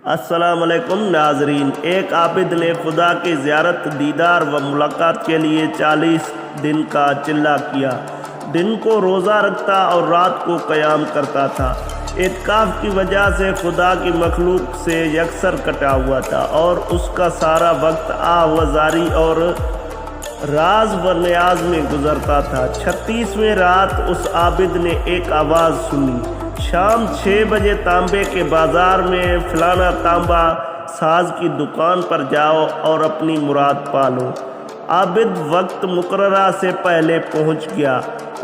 السلام علیکم ناظرین، ایک عابد نے خدا کی زیارت، دیدار و ملاقات کے لیے 40 دن کا چلہ کیا۔ دن کو روزہ رکھتا اور رات کو قیام کرتا تھا۔ اعتکاف کی وجہ سے خدا کی مخلوق سے یکسر کٹا ہوا تھا اور اس کا سارا وقت آہ و زاری اور راز و نیاز میں گزرتا تھا۔ 36ویں رات اس عابد نے ایک آواز سنی، شام 6 بجے تانبے کے بازار میں فلانا تانبا ساز کی دکان پر جاؤ اور اپنی مراد پالو۔ عابد وقت مقررہ سے پہلے پہنچ گیا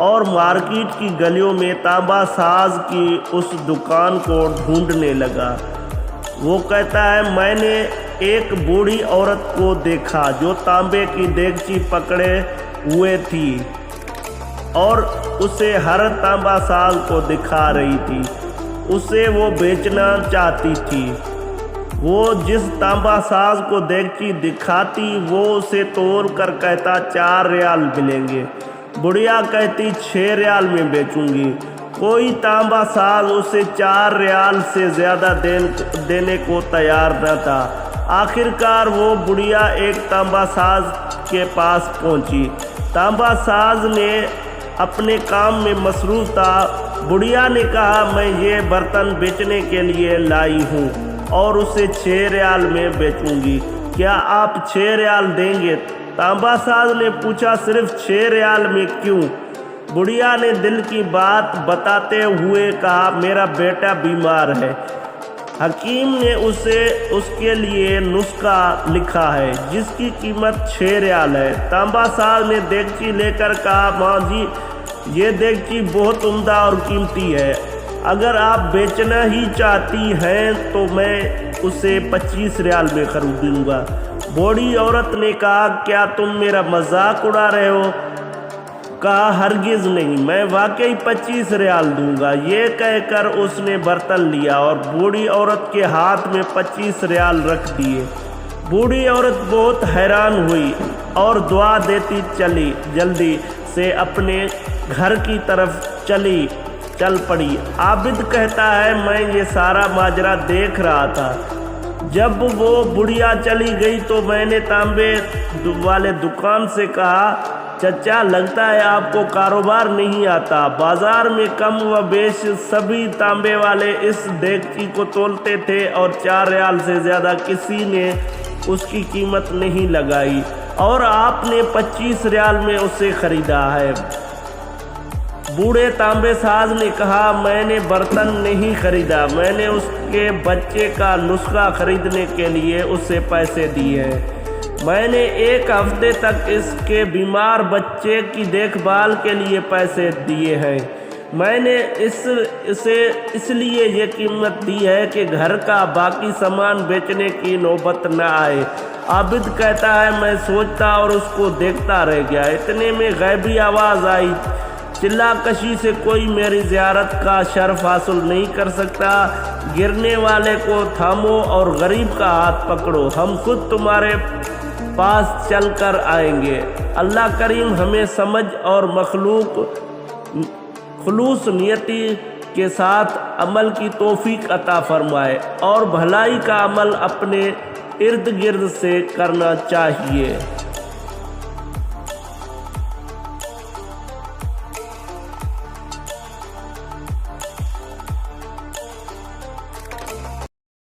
اور مارکیٹ کی گلیوں میں تانبا ساز کی اس دکان کو ڈھونڈنے لگا۔ وہ کہتا ہے، میں نے ایک بوڑھی عورت کو دیکھا جو تانبے کی دیگچی پکڑے ہوئے تھی اور اسے ہر تانبا ساز کو دکھا رہی تھی۔ اسے وہ بیچنا چاہتی تھی۔ وہ جس تانبا ساز کو دیگچی دکھاتی وہ اسے توڑ کر کہتا 4 ریال ملیں گے۔ بڑھیا کہتی 6 ریال میں بیچوں گی۔ کوئی تانبا ساز اسے 4 ریال سے زیادہ دینے کو تیار نہ تھا۔ آخرکار وہ بڑھیا ایک تانبا ساز کے پاس پہنچی۔ تانبا ساز نے اپنے کام میں مصروف تھا۔ بڑھیا نے کہا، میں یہ برتن بیچنے کے لیے لائی ہوں اور اسے 6 ریال میں بیچوں گی، کیا آپ 6 ریال دیں گے؟ تانبا ساز نے پوچھا، صرف 6 ریال میں کیوں؟ بڑھیا نے دل کی بات بتاتے ہوئے کہا، میرا بیٹا بیمار ہے، حکیم نے اس کے لیے نسخہ لکھا ہے جس کی قیمت 6 ریال ہے۔ تانبا ساز نے دیگچی لے کر کہا، ماں جی یہ دیگچی بہت عمدہ اور قیمتی ہے، اگر آپ بیچنا ہی چاہتی ہیں تو میں اسے 25 ریال میں خریدوں گا۔ بوڑھی عورت نے کہا، کیا تم میرا مذاق اڑا رہے ہو؟ کہا، ہرگز نہیں، میں واقعی 25 ریال دوں گا۔ یہ کہہ کر اس نے برتن لیا اور بوڑھی عورت کے ہاتھ میں 25 ریال رکھ دیے۔ بوڑھی عورت بہت حیران ہوئی اور دعا دیتی چلی جلدی سے اپنے گھر کی طرف چل پڑی۔ عابد کہتا ہے، میں یہ سارا ماجرا دیکھ رہا تھا۔ جب وہ بڑھیا چلی گئی تو میں نے تانبے والے دکان سے کہا، چچا لگتا ہے آپ کو کاروبار نہیں آتا۔ بازار میں کم و بیش سبھی تانبے والے اس دیگچی کو تولتے تھے اور 4 ریال سے زیادہ کسی نے اس کی قیمت نہیں لگائی اور آپ نے 25 ریال میں اسے خریدا ہے۔ بوڑھے تانبے ساز نے کہا، میں نے برتن نہیں خریدا، میں نے اس کے بچے کا نسخہ خریدنے کے لیے اسے پیسے دیے ہیں۔ میں نے 1 ہفتے تک اس کے بیمار بچے کی دیکھ بھال کے لیے پیسے دیے ہیں۔ میں نے اسے اس لیے یہ قیمت دی ہے کہ گھر کا باقی سامان بیچنے کی نوبت نہ آئے۔ عابد کہتا ہے، میں سوچتا اور اس کو دیکھتا رہ گیا۔ اتنے میں غیبی آواز آئی، چلہ کشی سے کوئی میری زیارت کا شرف حاصل نہیں کر سکتا۔ گرنے والے کو تھامو اور غریب کا ہاتھ پکڑو، ہم خود تمہارے پاس چل کر آئیں گے۔ اللہ کریم ہمیں سمجھ اور خلوص نیتی کے ساتھ عمل کی توفیق عطا فرمائے اور بھلائی کا عمل اپنے ارد گرد سے کرنا چاہیے۔